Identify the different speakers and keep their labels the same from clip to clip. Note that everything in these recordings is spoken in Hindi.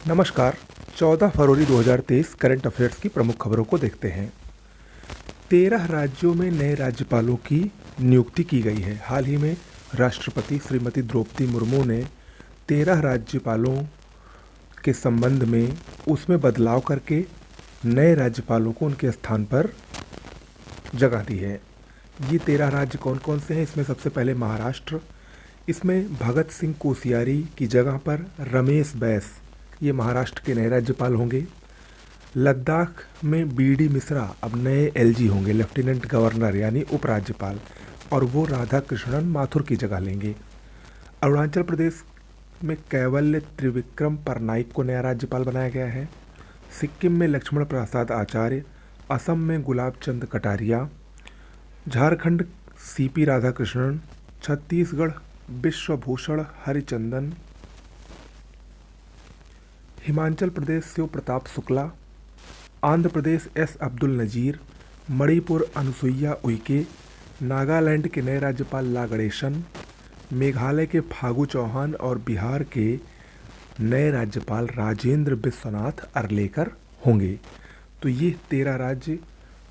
Speaker 1: नमस्कार। 14 फरवरी 2023 करंट अफेयर्स की प्रमुख खबरों को देखते हैं। 13 राज्यों में नए राज्यपालों की नियुक्ति की गई है। हाल ही में राष्ट्रपति श्रीमती द्रौपदी मुर्मू ने 13 राज्यपालों के संबंध में उसमें बदलाव करके नए राज्यपालों को उनके स्थान पर जगह दी है। ये 13 राज्य कौन कौन से हैं? इसमें सबसे पहले महाराष्ट्र, इसमें भगत सिंह कोश्यारी की जगह पर रमेश बैस, ये महाराष्ट्र के नए राज्यपाल होंगे। लद्दाख में बीडी मिश्रा अब नए एलजी होंगे, लेफ्टिनेंट गवर्नर यानी उपराज्यपाल, और वो राधा कृष्णन माथुर की जगह लेंगे। अरुणाचल प्रदेश में कैवल्य त्रिविक्रम परनाइक को नया राज्यपाल बनाया गया है। सिक्किम में लक्ष्मण प्रसाद आचार्य, असम में गुलाब चंद कटारिया, झारखंड सीपी राधाकृष्णन, छत्तीसगढ़ विश्वभूषण हरिचंदन, हिमाचल प्रदेश शिव प्रताप शुक्ला, आंध्र प्रदेश एस अब्दुल नजीर, मणिपुर अनुसुईया उइके, नागालैंड के नए राज्यपाल ला गणेशन, मेघालय के फागू चौहान और बिहार के नए राज्यपाल राजेंद्र विश्वनाथ अर्लेकर होंगे। तो ये 13 राज्य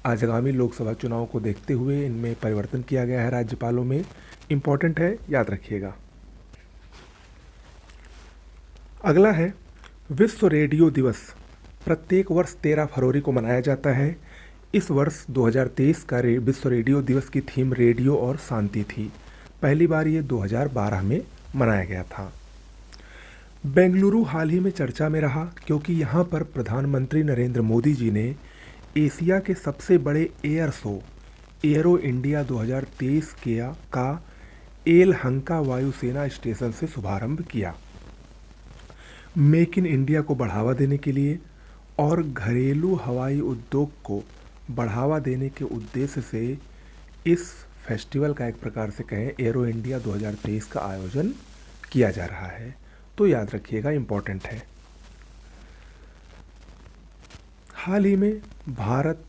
Speaker 1: आगामी लोकसभा चुनाव को देखते हुए इनमें परिवर्तन किया गया है राज्यपालों में। इम्पॉर्टेंट है, याद रखिएगा। अगला है विश्व रेडियो दिवस। प्रत्येक वर्ष 13 फरवरी को मनाया जाता है। इस वर्ष 2023 का विश्व रेडियो दिवस की थीम रेडियो और शांति थी। पहली बार ये 2012 में मनाया गया था। बेंगलुरु हाल ही में चर्चा में रहा क्योंकि यहाँ पर प्रधानमंत्री नरेंद्र मोदी जी ने एशिया के सबसे बड़े एयर शो एयरो इंडिया 2023 का येलहंका वायुसेना स्टेशन से शुभारंभ किया। मेक इन इंडिया को बढ़ावा देने के लिए और घरेलू हवाई उद्योग को बढ़ावा देने के उद्देश्य से इस फेस्टिवल का एक प्रकार से कहें एरो इंडिया 2023 का आयोजन किया जा रहा है। तो याद रखिएगा, इम्पोर्टेंट है। हाल ही में भारत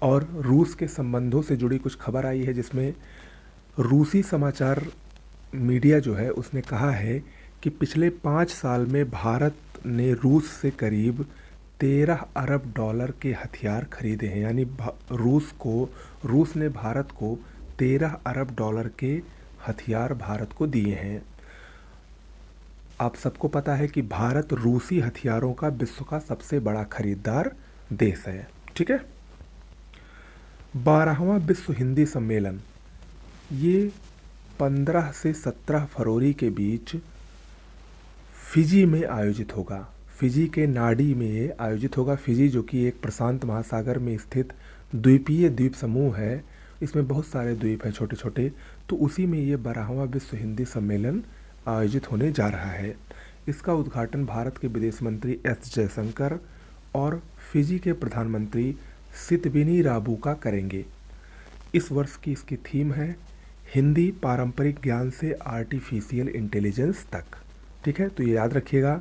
Speaker 1: और रूस के संबंधों से जुड़ी कुछ खबर आई है, जिसमें रूसी समाचार मीडिया जो है उसने कहा है कि पिछले 5 साल में भारत ने रूस से करीब 13 अरब डॉलर के हथियार खरीदे हैं। यानी रूस ने भारत को 13 अरब डॉलर के हथियार भारत को दिए हैं। आप सबको पता है कि भारत रूसी हथियारों का विश्व का सबसे बड़ा खरीदार देश है। ठीक है। 12वां विश्व हिंदी सम्मेलन ये 15 से 17 फरवरी के बीच फिजी में आयोजित होगा। फिजी के नाडी में ये आयोजित होगा। फिजी जो कि एक प्रशांत महासागर में स्थित द्वीपीय द्वीप समूह है, इसमें बहुत सारे द्वीप हैं छोटे छोटे। तो उसी में ये 12वां विश्व हिंदी सम्मेलन आयोजित होने जा रहा है। इसका उद्घाटन भारत के विदेश मंत्री एस जयशंकर और फिजी के प्रधानमंत्री सितविनी राबुका करेंगे। इस वर्ष की इसकी थीम है हिंदी पारंपरिक ज्ञान से आर्टिफिशियल इंटेलिजेंस तक। ठीक है, तो ये याद रखिएगा।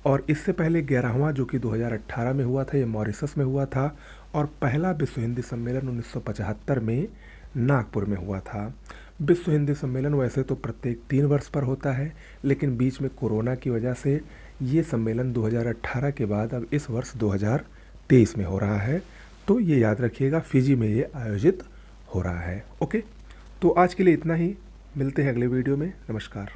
Speaker 1: और इससे पहले 11वां जो कि 2018 में हुआ था, ये मॉरिशस में हुआ था। और पहला विश्व हिंदी सम्मेलन 1975 में नागपुर में हुआ था। विश्व हिंदी सम्मेलन वैसे तो प्रत्येक 3 वर्ष पर होता है, लेकिन बीच में कोरोना की वजह से ये सम्मेलन 2018 के बाद अब इस वर्ष 2023 में हो रहा है। तो ये याद रखिएगा, फिजी में ये आयोजित हो रहा है। ओके, तो आज के लिए इतना ही। मिलते हैं अगले वीडियो में। नमस्कार।